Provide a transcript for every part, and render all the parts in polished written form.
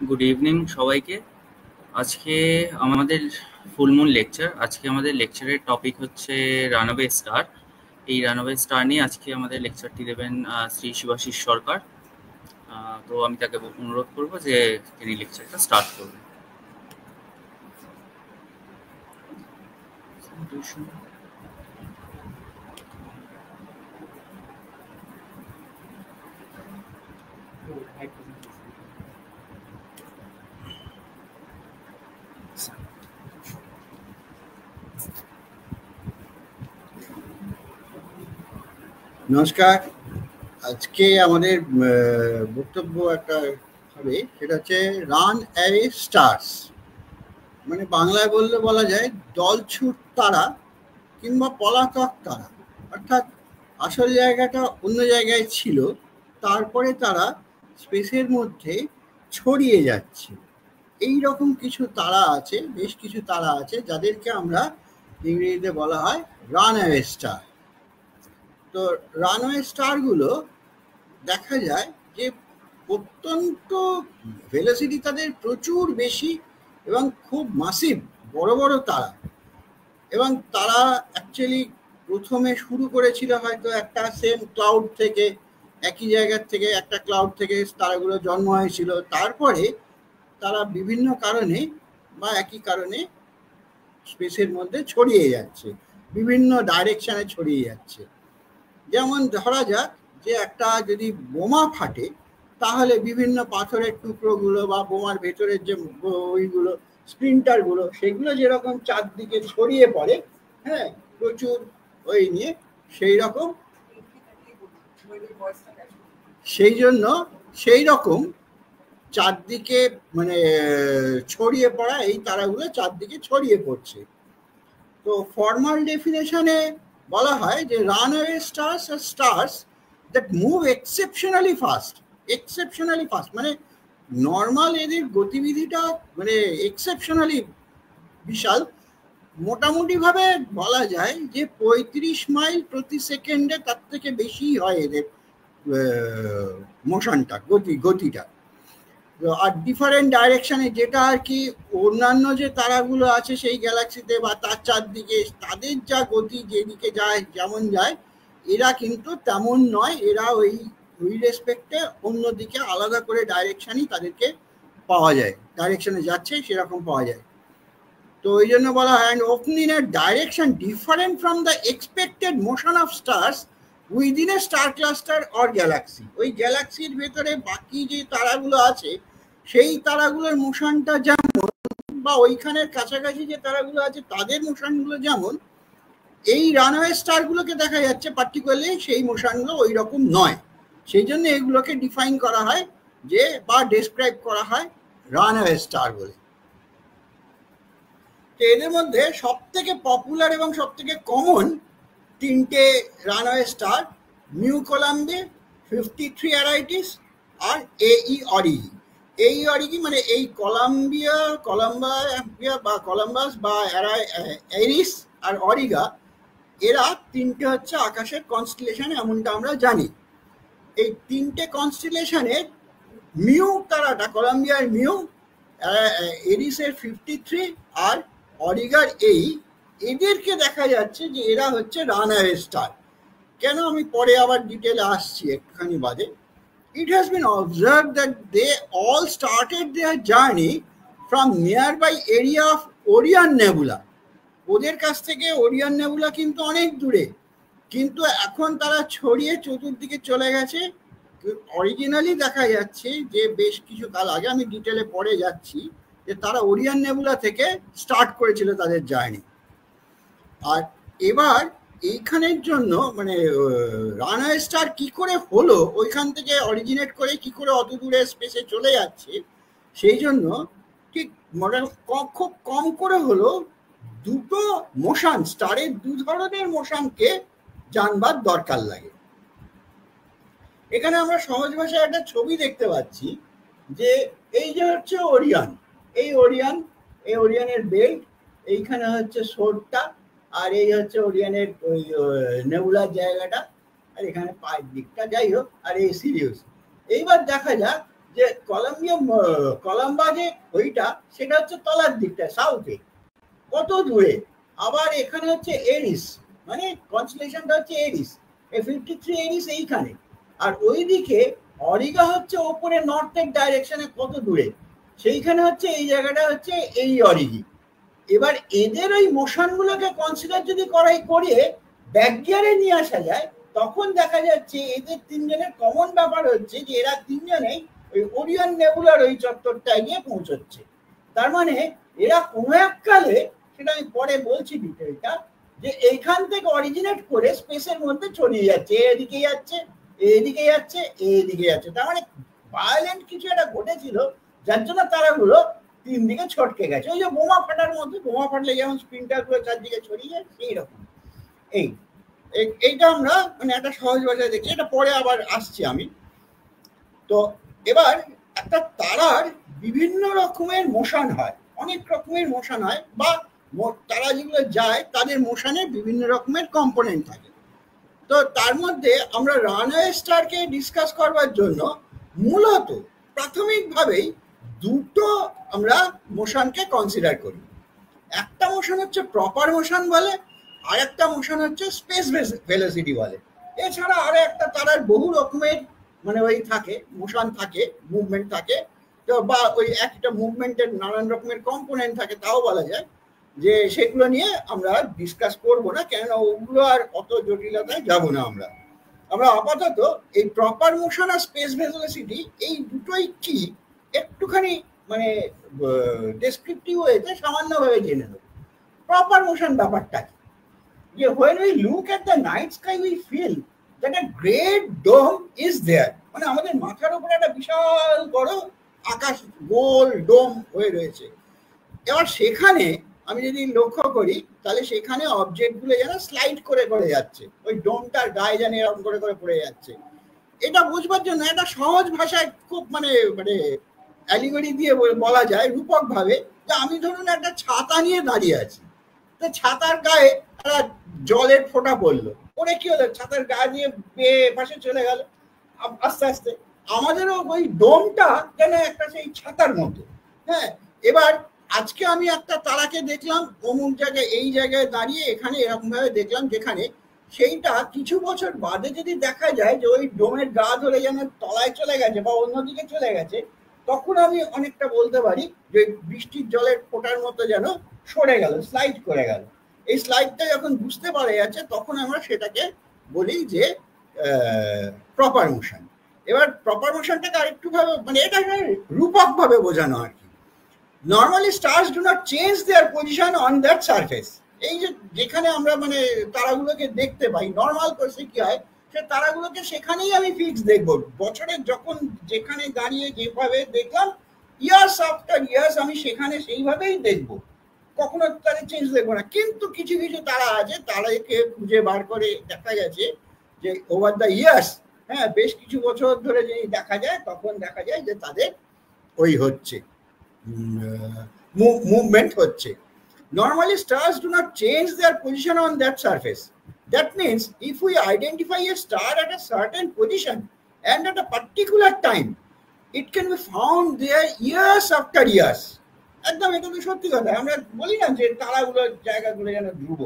Good evening সবাইকে। আজকে আমাদের ফুল মুন লেকচার। আজকে আমাদের লেকচারের টপিক হচ্ছে রানওয়ে স্টার। এই রানওয়ে স্টার নিয়ে আজকে আমাদের লেকচারটি দেবেন শ্রী শিবাশিস সরকার। তো আমি তাকে অনুরোধ করব যে তিনি লেকচারটা স্টার্ট করবেন। নমস্কার। আজকে আমাদের বক্তব্য একটা হবে, সেটা হচ্ছে রান অ্যাওয়ে স্টার্স, মানে বাংলায় বললে বলা যায় দলছুট তারা কিংবা পলাতক তারা। অর্থাৎ আসল জায়গাটা অন্য জায়গায় ছিল, তারপরে তারা স্পেসের মধ্যে ছড়িয়ে যাচ্ছে। এই রকম কিছু তারা আছে, বেশ কিছু তারা আছে যাদেরকে আমরা ইংরেজিতে বলা হয় রানওয়ে স্টার। তো রানওয়ে স্টারগুলো দেখা যায় যে অত্যন্ত ভেলোসিটি তাদের প্রচুর বেশি এবং খুব মাসিভ, বড় বড় তারা। এবং তারা অ্যাকচুয়ালি প্রথমে শুরু করেছিল হয়তো একটা সেম ক্লাউড থেকে, একই জায়গার থেকে, একটা ক্লাউড থেকে তারাগুলো জন্ম হয়েছিল। তারপরে তারা বিভিন্ন কারণে বা একই কারণে স্পেসের মধ্যে ছড়িয়ে যাচ্ছে, বিভিন্ন ডাইরেকশনে ছড়িয়ে যাচ্ছে। যেমন ধরা যাক যে একটা যদি বোমা ফাটে, তাহলে বিভিন্ন পাথরের টুকরোগুলো বা বোমার ভেতরের যে ওইগুলো স্প্লিন্টারগুলো, সেগুলো যেরকম চারদিকে ছড়িয়ে পড়ে, হ্যাঁ, প্রচুর ওই নিয়ে, সেই রকম সেই রকম চারদিকে মানে ছড়িয়ে পড়া এই তারাগুলো চারদিকে ছড়িয়ে পড়ছে। তো ফর্মাল ডেফিনেশনে বলা হয় যে রানওয়ে স্টার্স আর stars that move exceptionally fast. মানে নর্মাল এদের গতিবিধিটা মানে এক্সেপশনালি বিশাল। মোটামুটিভাবে বলা যায় যে 35 মাইল প্রতি সেকেন্ডে, তার থেকে বেশি হয় এদের মোশনটা, গতিটা। আর ডিফারেন্ট ডাইরেকশনে, যেটা আর কি অন্যান্য যে তারাগুলো আছে সেই গ্যালাক্সিতে বা তার চারদিকে, তাদের যা গতি যেদিকে যায়, যেমন যায়, এরা কিন্তু তেমন নয়। এরা ওই রেসপেক্টে অন্যদিকে আলাদা করে ডাইরেকশনই তাদেরকে পাওয়া যায়, ডাইরেকশনে যাচ্ছে সেরকম পাওয়া যায়। তো ওই জন্য বলা হয় and often in a direction different from the expected motion of stars within a star cluster or galaxy. ওই গ্যালাক্সির ভেতরে বাকি যে তারাগুলো আছে, সেই তারাগুলোর মোশনটা যেমন, বা ওইখানের কাছাকাছি যে তারাগুলো আছে তাদের মোশনগুলো যেমন, এই রানওয়ে স্টারগুলোকে দেখা যাচ্ছে পার্টিকুলারলি সেই মোশনগুলো ওই রকম নয়। সেই জন্য এগুলোকে ডিফাইন করা হয় যে, বা ডেসক্রাইব করা হয় রানওয়ে স্টার বলে। এদের মধ্যে সব থেকে পপুলার এবং সব থেকে কমন তিনটে রানওয়ে স্টার: নিউ কলাম্বে, 53 অ্যারাইটিস আর এই অরিগি। এই অরিগি মানে এই কলাম্বিয়া বা কলাম্বাস বা এরিস আর অরিগা, এরা তিনটে হচ্ছে আকাশের কনস্টেলেশন, এমনটা আমরা জানি। এই তিনটে কনস্টেলেশনের মিউ তারাটা, কলাম্বিয়ার মিউ, এরিসের 53 আর অরিগার এদেরকে দেখা যাচ্ছে যে এরা হচ্ছে রানওয়ে স্টার। কেন, আমি পরে আবার ডিটেলে আসছি একটুখানি বাদে। It has been observed that they all started their journey from nearby area of Orion Nebula. ওদের কাছ থেকে ওরিয়ন নেবুলা কিন্তু অনেক দূরে, কিন্তু এখন তারা ছড়িয়ে চতুর্দিকে চলে গেছে। অরিজিনালি দেখা যাচ্ছে যে বেশ কিছু কাল আগে, আমি ডিটেলে পরে যাচ্ছি, যে তারা ওরিয়ন নেবুলা থেকে স্টার্ট করেছিল তাদের জার্নি। আর এবার এইখানের জন্য মানে রানওয়ে স্টার কি করে হলো, ওইখান থেকে অরিজিনেট করে কি করে অত দূরে স্পেসে চলে যাচ্ছে, সেই জন্য ঠিক খুব কম করে হলো দুটো মোশন, স্টারের দু ধরনের মোশনকে জানবার দরকার লাগে। এখানে আমরা সহজ ভাষায় একটা ছবি দেখতে পাচ্ছি যে এই যে হচ্ছে ওরিয়ন, এই ওরিয়নের বেল্ট, এইখানে হচ্ছে সোরটা, আর এই হচ্ছে ওরিয়নের ওই নেবুলার জায়গাটা, আর এখানে পায়ের দিকটা, যাই হোক, আর এই সিরিয়াস। এইবার দেখা যাক যে কলম্বা যে ওইটা সেটা হচ্ছে তলার দিকটা সাউথে কত দূরে, আবার এখানে হচ্ছে এরিস, মানে কনস্টেলেশনটা হচ্ছে এরিস, এই 53 এরিস এইখানে, আর ওইদিকে অরিগা হচ্ছে ওপরে নর্থের ডাইরেকশনে কত দূরে, সেইখানে হচ্ছে এই জায়গাটা হচ্ছে এই অরিগি। এবার এদের ওই মোশনগুলোকে কনসিডার যদি করিয়ে ব্যাক গিয়ারে নিয়ে আসা যায়, তখন দেখা যাচ্ছে এদের তিনজনের কমন ব্যাপার হচ্ছে যে এরা তিনজনেই ওই ওরিয়ন নেবুলার ওই চত্বরটায় গিয়ে পৌঁছচ্ছে। তার মানে এরা কোনো এককালে, সেটা আমি পরে বলছি ডিটেলটা, যে এইখান থেকে অরিজিনেট করে স্পেসের মধ্যে ছড়িয়ে যাচ্ছে, এদিকে যাচ্ছে, এদিকে যাচ্ছে, এদিকে যাচ্ছে। তার মানে ভায়োলেন্ট কিছু একটা ঘটেছিল, যার জন্য তারাগুলো তিন দিকে ছটকে গেছে। ওই যে বোমা ফাটার মধ্যে, বোমা ফাটলে যেমন স্প্রিন্টারগুলো চারদিকে ছড়িয়ে যায়, সেই রকম। এইটা আমরা মানে একটা সহজ ভাষায় দেখি, এটা পরে আবার আসছি আমি। তো এবার একটা তারার বিভিন্ন রকমের মোশন হয়, অনেক রকমের মোশন হয়, বা তারা যেগুলো যায় তাদের মোশনের বিভিন্ন রকমের কম্পোনেন্ট থাকে। তো তার মধ্যে আমরা রানওয়ে স্টারকে ডিসকাস করবার জন্য মূলত প্রাথমিকভাবেই দুটো আমরা মোশনকে কনসিডার করি। একটা মোশন হচ্ছে প্রপার মোশন বলে, আর একটা মোশন হচ্ছে স্পেস ভেলোসিটি বলে। এছাড়া আরো একটা তারার বহু রকমের মানে ওই থাকে, মোশন থাকে, মুভমেন্ট থাকে, তো বা ওই একটা মুভমেন্টের নানান রকমের কম্পোনেন্ট থাকে, তাও বলা যায়। যে সেগুলো নিয়ে আমরা ডিসকাস করবো না, কেননা ওগুলো আর অত জটিলতায় যাব না। আমরা আপাতত এই প্রপার মোশন আর স্পেস ভেলোসিটি এই দুটোই কি একটুখানি মানে ডেসক্রিপটিভ ওয়েতে সামান্যভাবে জেনে নেব। প্রপার মোশন ব্যাপারটা কি, যে when we look at the night sky we feel that a great dome is there, মানে আমাদের মাথার উপরে একটা বিশাল বড় আকাশ গোল ডোম হয়ে রয়েছে। এবার সেখানে আমি যদি লক্ষ্য করি তাহলে সেখানে অবজেক্টগুলো যেন স্লাইড করে করে যাচ্ছে, ওই ডোমটার গায়ে যেন এরকম করে করে পড়ে যাচ্ছে। এটা বুঝবার জন্য একটা সহজ ভাষায় খুব মানে মানে অ্যালিগরি দিয়ে বলা যায় রূপক ভাবে, যে আমি ধরুন একটা ছাতা নিয়ে দাঁড়িয়ে আছি, তো ছাতার গায়ে একটা জলের ফোঁটা পড়লো, পরে কি হলো, ছাতার গায়ে দিয়ে বেয়ে পাশে চলে গেল আস্তে আস্তে। আমাদেরও ওই ডোমটা যেন একটা সেই ছাতার মতো। হ্যাঁ, এবার আজকে আমি একটা তারাকে দেখলাম অমুক জায়গায়, এই জায়গায় দাঁড়িয়ে এখানে এরকম ভাবে দেখলাম, যেখানে সেইটা কিছু বছর বাদে যদি দেখা যায় যে ওই ডোমের গা ধরে যেন তলায় চলে গেছে বা অন্যদিকে চলে গেছে, তখন আমি অনেকটা বলতে পারি যে বৃষ্টির জলের ফোঁটার মতো যেন সরে গেল, স্লাইড করে গেল। এই স্লাইডটা যখন বুঝতে পারা যাচ্ছে তখন আমরা সেটাকে বলি যে প্রপার মোশন। এবার প্রপার মোশনটাকে আরেকটু ভাবে মানে এটা রূপক ভাবে বোঝানো আর কি। Normally stars do not change there position on that surface. এই যে যেখানে আমরা মানে তারাগুলোকে দেখতে পাই, নর্মাল কোর্সে কি হয়, সে তারাগুলোকে সেখানেই আমি ফিক্স দেখবো। বছরে যখন যেখানে দাঁড়িয়ে যেভাবে দেখলাম, ইয়ার্স আফটার ইয়ার্স আমি সেখানে সেইভাবেই দেখবো, কখনো তাদের চেঞ্জ দেখবো না। কিন্তু কিছু কিছু তারা আছে, তারাকে খুঁজে বার করে দেখা গেছে যে ওভার দ্য ইয়ার্স, হ্যাঁ, বেশ কিছু বছর ধরে যদি দেখা যায়, তখন দেখা যায় যে তাদের ওই হচ্ছে movement হচ্ছে। Normally stars do not change their position on that surface. That means if we identify a star at a certain position and at a particular time, it can be found there years after years. একদম এটা তো সত্যি কথা। আমরা বলি না যে তারাগুলোর জায়গাগুলো যেন ধ্রুব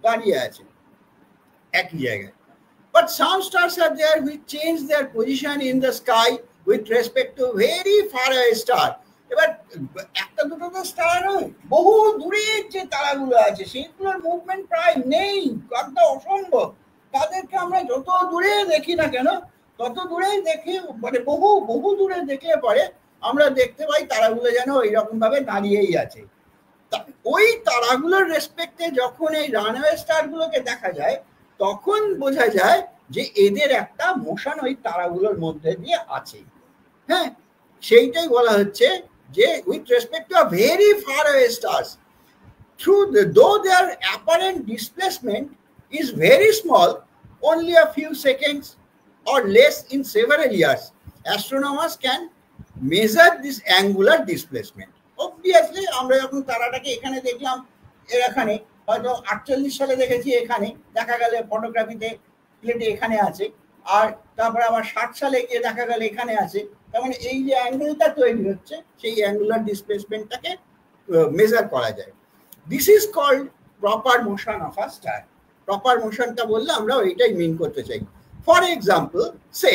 দাঁড়িয়ে আছে একই জায়গায়। But some stars are there which change their position in the sky with respect to very far away star. এবার একটা দুটো তো স্টার নয়, বহু দূরের যে তারাগুলো আছে সেগুলোর মুভমেন্ট প্রায় নেই, একদম অসম্ভব। তাদেরকে আমরা যত দূরে দেখি না কেন, তত দূরেই দেখি, মানে বহু বহু দূরে দেখলে পরে আমরা দেখতে পাই তারাগুলো যেন এইরকম ভাবে দাঁড়িয়েই আছে। ওই তারাগুলোর রেসপেক্টে যখন এই রানওয়ে স্টারগুলোকে দেখা যায়, তখন বোঝা যায় যে এদের একটা মোশন ওই তারাগুলোর মধ্যে দিয়ে আছে। হ্যাঁ, সেইটাই বলা হচ্ছে যে with respect to a very far away stars, though their apparent displacement is very small, only a few seconds or less in several years, astronomers can measure this angular displacement. Obviously আমরা যখন তারাটাকে এখানে দেখলাম, এখানে হয়তো 48 সালে দেখেছি, এখানে দেখা গেলে ফটোগ্রাফিতে প্লেটে এখানে আছে, আর তারপরে আবার 60 সালে গিয়ে দেখা গেল এখানে আছে, তার মানে এই যে অ্যাঙ্গেলটা তৈরি হচ্ছে সেই অ্যাঙ্গুলার ডিসপ্লেসমেন্টটাকে মেজার করা যায়। This is called proper motion of a star. Proper মোশনটা বললে আমরা ওইটাই মিন করতে চাই। For example say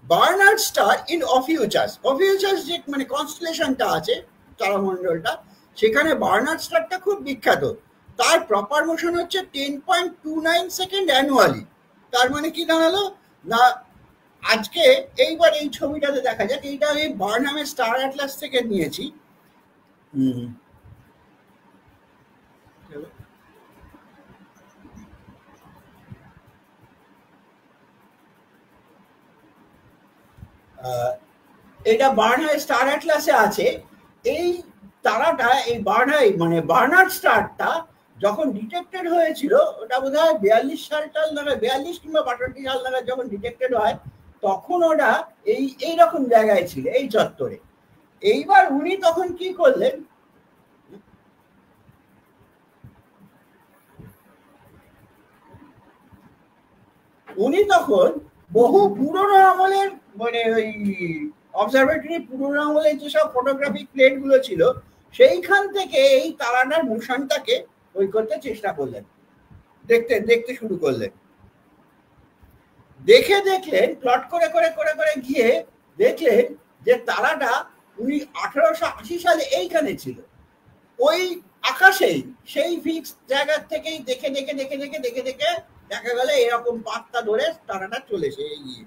Barnard star in Ophiuchus, Ophiuchus যে মানে কনস্টেলেশনটা আছে তারামণ্ডলটা, সেখানে বার্নার্ড স্টারটা খুব বিখ্যাত। তার প্রপার মোশন হচ্ছে 10.29 সেকেন্ড অ্যানুয়ালি। তার মানে কি দাঁড়ালো না, আজকে এইবার এই ছবিটাতে দেখা যাক, এইটা আমি বার্নহামের স্টার অ্যাটলাস থেকে নিয়েছি। এটা বার্নহাম স্টার অ্যাটলাসে আছে। এই তারাটা এই মানে বার্নার্ড স্টারটা যখন ডিটেক্টেড হয়েছিল, ওটা বোধ হয় 42 সালটা নাগাদ, 42 কিংবা 62 সাল নাগাদ যখন ডিটেক্টেড হয়, তখন ওটা এইরকম জায়গায় ছিল, এই চত্বরে। এইবার উনি তখন কি করলেন, উনি তখন বহু পুরোনো আমলের মানে ওই অবজারভেটরি পুরোনো আমলের যেসব ফটোগ্রাফিক প্লেট গুলো ছিল, সেইখান থেকে এই তারাটার মোশনটাকে ওই করতে চেষ্টা করলেন, দেখতে শুরু করলেন। দেখলেন প্লট করে করে করে করে গিয়ে দেখলেন যে তারাটা উনি 1880 সালে এইখানে ছিল, ওই আকাশেই সেই ফিক্স জায়গার থেকেই দেখে দেখে দেখে দেখে দেখে দেখে দেখা গেল এরকম পাত্তা ধরে তারাটা চলেছে এগিয়ে।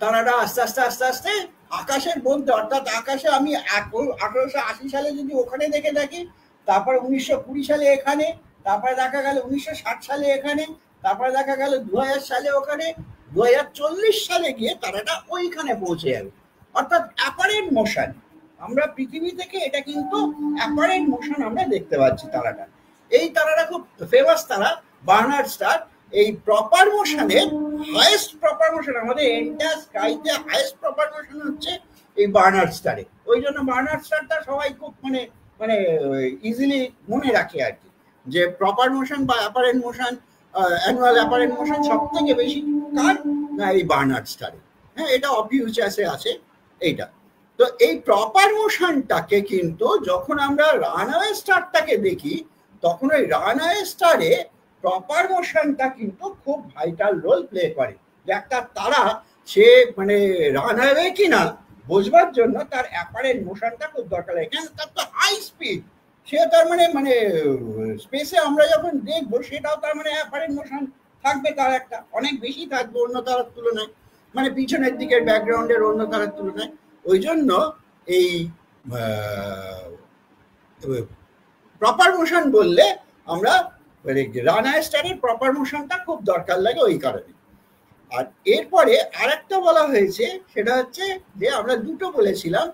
তারাটা আস্তে আস্তে আস্তে আস্তে আকাশের মধ্যে, অর্থাৎ আকাশে আমি 1880 সালে যদি ওখানে দেখে থাকি, তারপরে 1920 সালে এখানে, তারপরে দেখা গেল 1960 সালে এখানে, তারপরে দেখা গেল 2000 সালে ওখানে, 2040 সালে গিয়ে তারাটা ওইখানে পৌঁছে যাবে। অর্থাৎ অ্যাপারেন্ট মোশন, আমরা পৃথিবী থেকে এটা কিন্তু অ্যাপারেন্ট মোশন আমরা দেখতে পাচ্ছি তারাটা। এই তারাটা খুব ফেমাস তারা, বার্নার্ড স্টার। এই প্রপার মোশনের হাইয়েস্ট প্রপার মোশন, আমাদের এন্টার স্কাইতে হাইয়েস্ট প্রপার মোশন হচ্ছে এই বার্নার্ড স্টারে। ওই জন্য বার্নার্ড স্টারটা সবাই খুব মানে মানে ইজিলি মনে রাখে আর কি, যে প্রপার মোশন বা apparent motion, annual apparent motion সব থেকে বেশি কার না এই বার্নার্ড স্টারে। হ্যাঁ, এটা অফিউচার্সে আছে এইটা। তো এই প্রপার মোশনটাকে কিন্তু যখন আমরা রানওয়ে স্টারটাকে দেখি, তখন ওই রানওয়ে স্টারে প্রপার মোশনটা কিন্তু খুব ভাইটাল রোল প্লে করে। যে একটা তারা সে মানে রানওয়ে কিনা বোঝবার জন্য তার অ্যাপারেন্ট মোশনটা খুব দরকার হয়, কেন তার তো হাই স্পিড, সে তার মানে স্পেসে আমরা যখন দেখবো সেটাও তার মানে অ্যাপারেন্ট মোশন থাকবে, তার একটা অনেক বেশি থাকবে অন্য তারার তুলনায়, মানে পিছনের দিকের ব্যাকগ্রাউন্ডের অন্য তারার তুলনায়। ওই জন্য এই প্রপার মোশন বললে আমরা রানওয়ে স্টারের প্রপার মোশনটা খুব দরকার লাগে ওই কারণে। আর এরপরে আরেকটা বলা হয়েছে, সেটা হচ্ছে যে আমরা দুটো বলেছিলাম,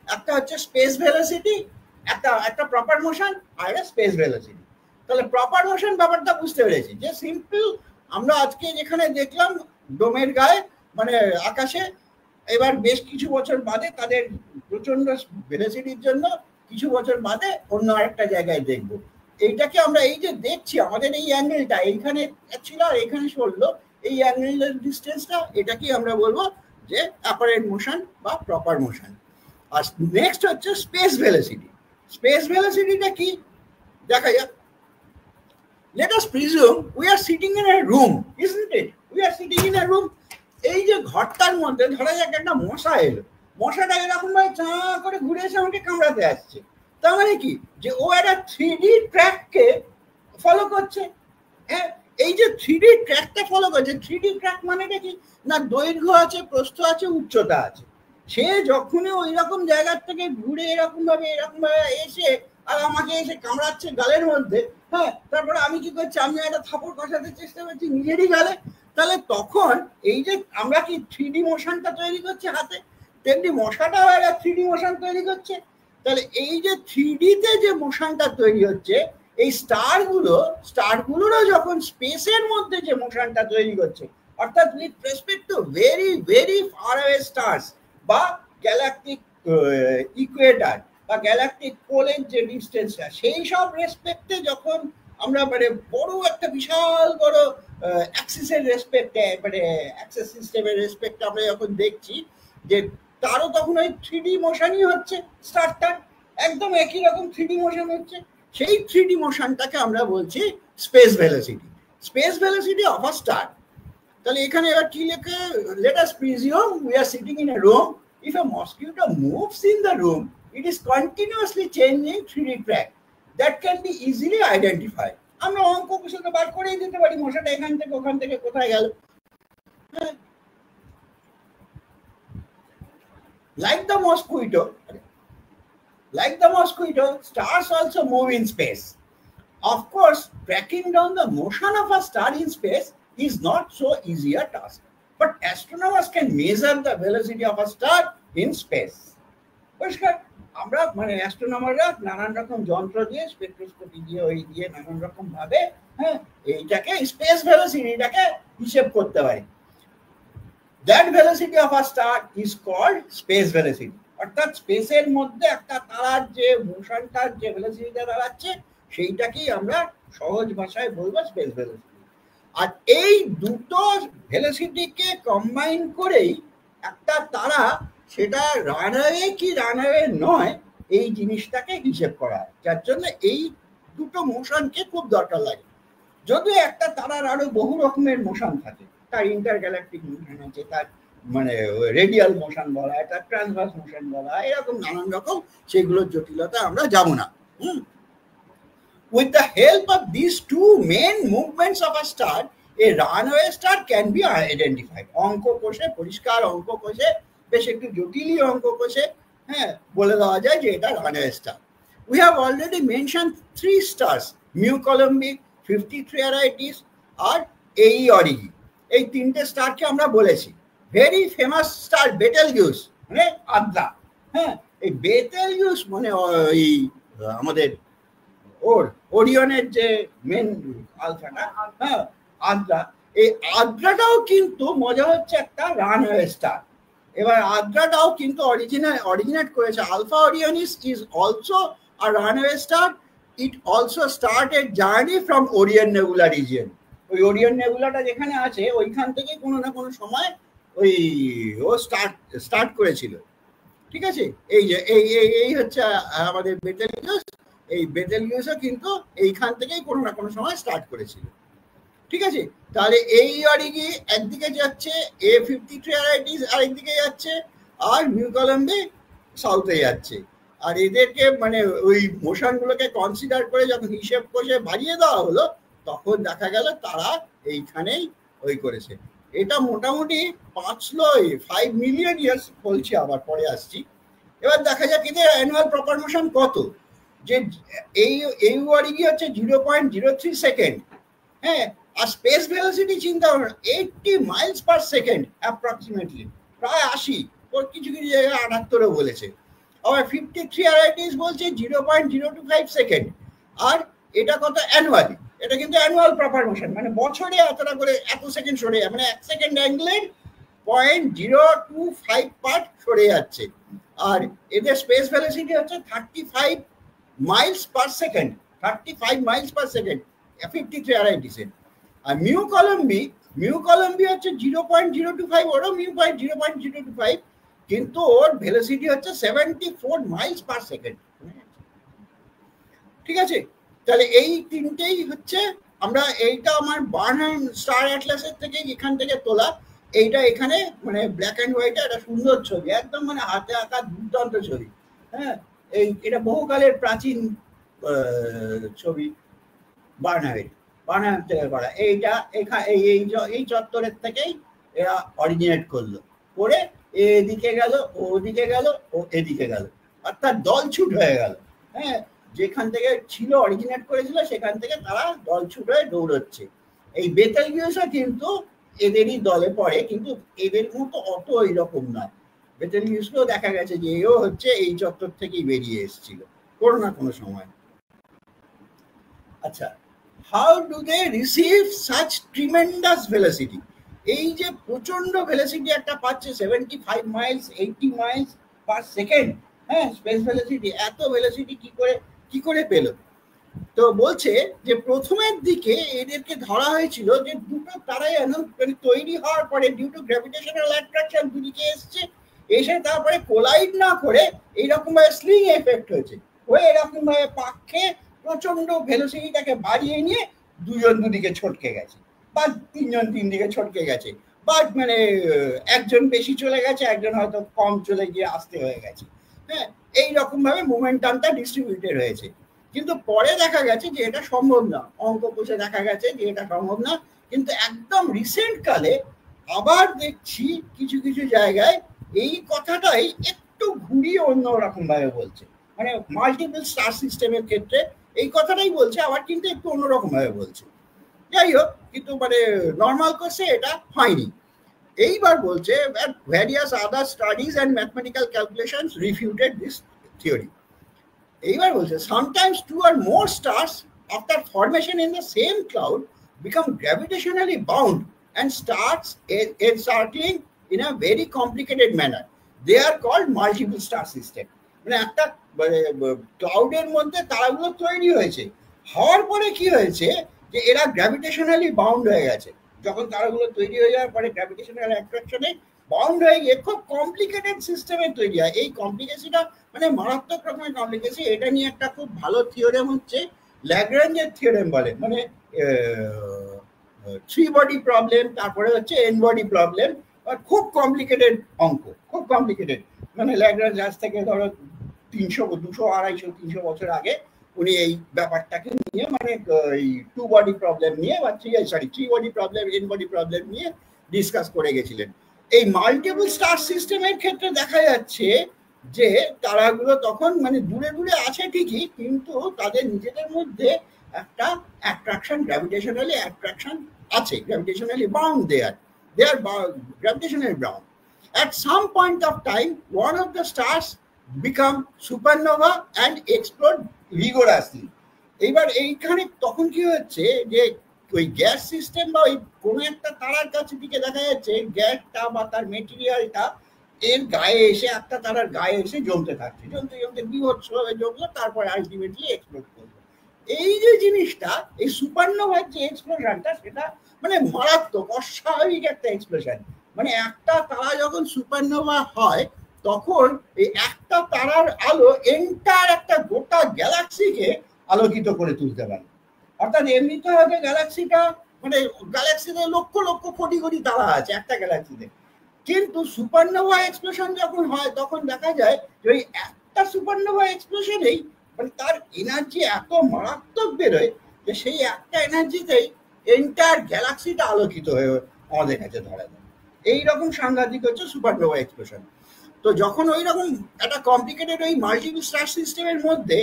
একটা হচ্ছে স্পেস ভেলোসিটি, একটা প্রপার মোশন, আর একটা স্পেস ভেলোসিটি। তাহলে প্রপার মোশন ব্যাপারটা বুঝতে পেরেছি, যে সিম্পল আমরা আজকে যেখানে দেখলাম ডোমের গায়ে মানে আকাশে, এবার বেশ কিছু বছর বাদে তাদের প্রচন্ড ভেলোসিটির জন্য কিছু বছর বাদে অন্য আরেকটা জায়গায় দেখবো। এইটাকে আমরা এই যে দেখছি, আমাদের এই অ্যাঙ্গেলটা এইখানে ছিল আর এখানে সরলো, এই অ্যাঙ্গেলের ডিস্টেন্সটা, এটাকে আমরা বলবো যে অ্যাপারেন্ট মোশন বা প্রপার মোশন। আর নেক্সট হচ্ছে স্পেস ভেলোসিটি। স্পেস ভেলোসিটিটা কি দেখা যাক। Let us presume we are sitting in a room, isn't it? We are sitting in a room. এই যে ঘরটার মধ্যে ধরা যাক একটা মশা এলো, মশাটা এরকম ভাবে চা করে ঘুরে এসে আমাকে কামড়াতে আসছে। তার মানে কি, যে ও একটা 3D ট্র্যাককে ফলো করছে। হ্যাঁ, এই যে 3D ট্র্যাকটা ফলো করছে, 3D ট্র্যাক মানেটা কি না, দৈর্ঘ্য আছে, প্রস্থ আছে, উচ্চতা আছে। সে যখনই ওই রকম জায়গার থেকে ঘুরে এরকম ভাবে এসে আর আমাকে এসে কামড়াচ্ছে গালের মধ্যে, হ্যাঁ, তারপরে আমি কি করছি, আমি একটা থাপড় কষাতে চেষ্টা করছি নিজেরই গালে। তাহলে তখন এই যে আমরা কি 3D মোশনটা তৈরি করছি হাতে, তেমনি মশাটাও একটা 3D মোশন তৈরি করছে। তাহলে এই যে 3D-তে যে মোশনটা তৈরি হচ্ছে, এই স্টারগুলোরও যখন স্পেসের মধ্যে যে মোশনটা তৈরি করছে, অর্থাৎ with respect to very very far away stars বা গ্যালাকটিক ইকুয়েটার বা গ্যালাকটিক পোলের যে ডিস্টেন্সটা, সেই সব রেসপেক্টে যখন আমরা মানে বড় একটা বিশাল বড় অ্যাক্সিসের রেসপেক্টে, মানে অ্যাক্সেস সিস্টেমের রেসপেক্টে আমরা যখন দেখছি যে তারও তখন ওই 3D মোশনই হচ্ছে, স্টারটার একদম একই রকম 3D মোশন হচ্ছে। সেই 3D মোশনটাকে আমরা বলছি space velocity. Space velocity of a star. তাহলে এখানে এবার কি লেখে, let us presume we are sitting in a room. If a mosquito moves in the room, it is continuously changing 3D track that can be easily identified. আমরা অঙ্ক কুশলটা বার করেই দিতে পারি মশাটা এখান থেকে ওখান থেকে কোথায় গেল। Like the mosquito, stars also move in space. Of course, tracking down the motion of a star in space is not so easy a task, but astronomers can measure the velocity of a star in space. পরিষ্কার, আমরা মানে অ্যাস্ট্রোনমাররা নানান রকম যন্ত্র দিয়ে, spectroscopy দিয়ে, ওই দিয়ে নানান রকম ভাবে এইটাকে স্পেস ভেলোসিটিটাকে হিসেব করতে পারি। That velocity of a star is called space velocity. অর্থাৎ স্পেসের মধ্যে একটা তারার যে মোশনটার যে ভেলোসিটিটা দাঁড়াচ্ছে সেইটাকেই আমরা সহজ ভাষায় বলবো স্পেস ভেলোসিটি। আর এই দুটো ভেলোসিটিকে কম্বাইন করেই একটা তারা সেটা রানওয়ে কি রানওয়ে নয় এই জিনিসটাকে হিসেব করা হয়, যার জন্য এই দুটো মোশনকে খুব দরকার লাগে। যদিও একটা তারার আরো বহু রকমের মোশন থাকে, তার ইন্টারগ্যালাকটিক মোশন আছে, তার মানে রেডিয়াল মোশন বলা হয়, তার ট্রান্সভার্স মোশন বলা হয়, এরকম নানান রকম, সেগুলোর জটিলতা আমরা যাব না। With the help of these two main movements of a star, a runaway star can be identified. অঙ্ক কোষে, পরিষ্কার অঙ্ক কোষে, বেশ একটু জটিলই অঙ্ক কোষে বলে দেওয়া যায় যে এটা runaway star. We have already mentioned 3 stars, Mu Columbi, 53 Arietis R AE Aurigae। এই তিনটে স্টারকে আমরা বলেছি। ভেরি ফেমাস স্টার বেটেলগিউস, মানে আদ্রা। এই বেটেলগিউস মানে ওই আমাদের ওরিয়নের যে মেন আলফাটা, আদ্রা, এই আদ্রাটাও কিন্তু মজা হচ্ছে একটা রানওয়ে স্টার। এবার আদ্রাটাও কিন্তু অরিজিনেট করেছে। Alpha Orionis is also a runaway star. It also started journey from Orion nebula region. ওই ওরিয়ন নেবুলাটা যেখানে আছে ওইখান থেকে কোনো না কোনো সময় ওই ও স্টার্ট করেছিল। ঠিক আছে, এই যে এই হচ্ছে আমাদের বেটেলগিউস। এই বেটেলগিউসও কিন্তু এইখান থেকেই কোনো না কোনো সময় স্টার্ট করেছিল। ঠিক আছে, তাহলে এই অরিগি একদিকে যাচ্ছে, A53 Arietis আরেকদিকে যাচ্ছে, আর মিউ কলম্বি সাউথে যাচ্ছে। আর এদেরকে মানে ওই মোশনগুলোকে কনসিডার করে যখন হিসেব করে বাড়িয়ে দেওয়া হলো তখন দেখা গেল তারা এইখানেই ওই করেছে। এটা মোটামুটি 5 মিলিয়ন ইয়ার্স বলছি, আবার পরে আসছি। এবার দেখা যাক এদের অ্যানুয়াল প্রপার মোশন কত। যে এই অরিগি হচ্ছে 0.03 সেকেন্ড। আর স্পেস ভেলোসিটি চিন্তা করুন, 80 মাইলস পার সেকেন্ড অ্যাপ্রক্সিমেটলি, প্রায় 80, ওর কিছু কিছু জায়গায় 78ও বলেছে। আবার 53 Arietis বলছে 0.025 সেকেন্ড। আর এটা কত অ্যানুয়ালি, এটা কিন্তু অ্যানুয়াল প্রপার মোশন, মানে বছরে এতটা করে এত সেকেন্ড সরে যায়, মানে 1 সেকেন্ড অ্যাঙ্গেলের 0.025 পার্ট সরে যাচ্ছে। আর এদের স্পেস ভেলোসিটি হচ্ছে 35 Miles per second, 35 Miles per second 53 Arietis। আর মিউ কলম্বি হচ্ছে 0.025, ওরও মিউ 0.025, কিন্তু ওর ভেলোসিটি হচ্ছে 74 মাইলস পার সেকেন্ড। ঠিক আছে, তাহলে এই তিনটেই হচ্ছে আমরা, এইটা আমার বার্নহাম স্টার অ্যাটলাসের থেকে এখান থেকে তোলা। এইটা এখানে মানে ব্ল্যাক অ্যান্ড হোয়াইটে একটা সুন্দর ছবি, একদম মানে হাতে আঁকা দুর্দান্ত ছবি। এটা বহুকালের প্রাচীন ছবি বার্নহাম থেকে করা। এইটা এই চত্বরের থেকেই এরা অরিজিনেট করলো, করে এদিকে গেল, ওদিকে গেল, ও এদিকে গেল, অর্থাৎ দলছুট হয়ে গেল। যেখান থেকে ছিল অরিজিনেট করেছিল সেখান থেকে তারা দলছুট হয়ে দৌড়চ্ছে। এই বেটেলগিউসও কিন্তু এদেরই দলে পড়ে, কিন্তু এদের মতো অত এইরকম নয়। বেটেলগিউসকেও দেখা গেছে যে এও হচ্ছে এই চত্বর থেকেই বেরিয়ে এসেছিল কোনো না কোনো সময়। আচ্ছা, how do they receive such tremendous velocity? এই যে প্রচন্ড ভেলোসিটি একটা পাচ্ছে, 75 miles 80 miles per second, space velocity, এত ভেলোসিটি কি করে পেল? তো বলছে যে প্রথমের দিকে এদেরকে ধরা হয়েছিল যে দুটো তারাই মানে তৈরি হওয়ার পরে ডিউ টু গ্র্যাভিটেশনাল অ্যাট্রাকশন দুদিকে এসছে, এসে তারপরে কোলাইড না করে এইরকম ভাবে স্লিং এফেক্ট হয়েছে, হয়ে এরকম ভাবে পাক্ষে প্রচন্ড ভেলোসিটিটাকে বাড়িয়ে নিয়ে দুজন দুদিকে ছটকে গেছে, বা তিনজন তিন দিকে ছটকে গেছে, বা মানে একজন বেশি চলে গেছে, একজন হয়তো কম চলে গিয়ে আসতে হয়ে গেছে। হ্যাঁ, এইরকম ভাবে মোমেন্টামটা ডিস্ট্রিবিউটেড হয়েছে। কিন্তু পরে দেখা গেছে যে এটা সম্ভব না, অঙ্ক কষে দেখা গেছে যে এটা সম্ভব না। কিন্তু একদম রিসেন্ট কালে আবার দেখছি কিছু কিছু জায়গায় এই কথাটাই একটু ঘুরিয়ে অন্যরকম ভাবে বলছে, মানে মাল্টিপল স্টার সিস্টেমের ক্ষেত্রে এই কথাটাই বলছে, আবার কিন্তু একটু অন্যরকম ভাবে বলছে। যাই হোক, কিন্তু মানে নর্মাল কোর্সে এটা হয়নি। এইবার বলছে various other studies and mathematical calculations refuted this theory. এইবার বলছে sometimes two or more stars after formation in the same cloud become gravitationally bound and starts encircling in a very complicated manner. They are called multiple star system. মানে একটা ক্লাউডের মধ্যে তারাগুলো তৈরি হয়েছে, হওয়ার পরে কি হয়েছে যে এরা গ্র্যাভিটেশনালি বাউন্ড হয়ে গেছে। যখন তারাগুলো তৈরি হয়ে যাওয়ার পরে গ্র্যাভিটেশনাল অ্যাট্রাকশনে বাউন্ড হয়ে গিয়ে খুব কমপ্লিকেটেড সিস্টেমে তৈরি হয়। এই কমপ্লিকেসিটা মানে মারাত্মক রকমের কমপ্লিকেসি। এটা নিয়ে একটা খুব ভালো থিওরেম হচ্ছে ল্যাগ্রাঞ্জের থিওরেম বলে, মানে থ্রি বডি প্রবলেম, তারপরে হচ্ছে এন বডি প্রবলেম, খুব কমপ্লিকেটেড অঙ্ক, খুব কমপ্লিকেটেড। মানে ল্যাগ্রাঞ্জ আজ থেকে ধরো 300, 200, 250, 300 বছর আগে উনি এই ব্যাপারটাকে নিয়ে মানে এই টু বডি প্রবলেম নিয়ে বা three body problem, N body problem নিয়ে ডিসকাস করে গেছিলেন। এই মাল্টিপল স্টার সিস্টেমের ক্ষেত্রে দেখা যাচ্ছে যে তারাগুলো তখন মানে দূরে দূরে আছে ঠিকই, কিন্তু তাদের নিজেদের মধ্যে একটা অ্যাট্রাকশন, গ্র্যাভিটেশনালি অ্যাট্রাকশন আছে, গ্র্যাভিটেশনালি bound they are gravitationally bound. At some point of time, one of the stars become supernova and explode vigorously. এইবার এইখানে তখন কি হচ্ছে যে ওই গ্যাস সিস্টেম বা ওই কোনো একটা তারার কাছে দিকে দেখা যাচ্ছে গ্যাসটা বা তার মেটেরিয়ালটা এর গায়ে এসে, একটা তারার গায়ে এসে জমতে থাকছে, জমতে জমতে বিভৎসভাবে জমলো, তারপরে আলটিমেটলি এক্সপ্লোড করলো। এই যে জিনিসটা, এই সুপারনোভার যে এক্সপ্লোশনটা, সেটা মানে মারাত্মক অস্বাভাবিক একটা এক্সপ্লোশন। মানে একটা তারা যখন সুপারনোভা হয় তখন এই একটা তারার আলো এন্টার একটা গোটা গ্যালাক্সিকে আলোকিত করে তুলতে পারে। অর্থাৎ এমনিতে হয়তো গ্যালাক্সিটা মানে গ্যালাক্সিতে লক্ষ লক্ষ কোটি কোটি তারা আছে একটা গ্যালাক্সিতে, কিন্তু সুপারনোভা এক্সপ্লোশন যখন হয় তখন দেখা যায় যে ওই একটা সুপারনোভা এক্সপ্লোশনেই মানে তার এনার্জি এত মারাত্মক বেরোয় যে সেই একটা এনার্জিতেই এন্টার গ্যালাক্সিটা আলোকিত হয়ে আমাদের কাছে ধরা যায়। এইরকম সাংঘাতিক হচ্ছে সুপারনোভা এক্সপ্লোশন। তো যখন ওই রকম একটা কমপ্লিকেটেড ওই মাল্টিপল স্টার সিস্টেমের মধ্যে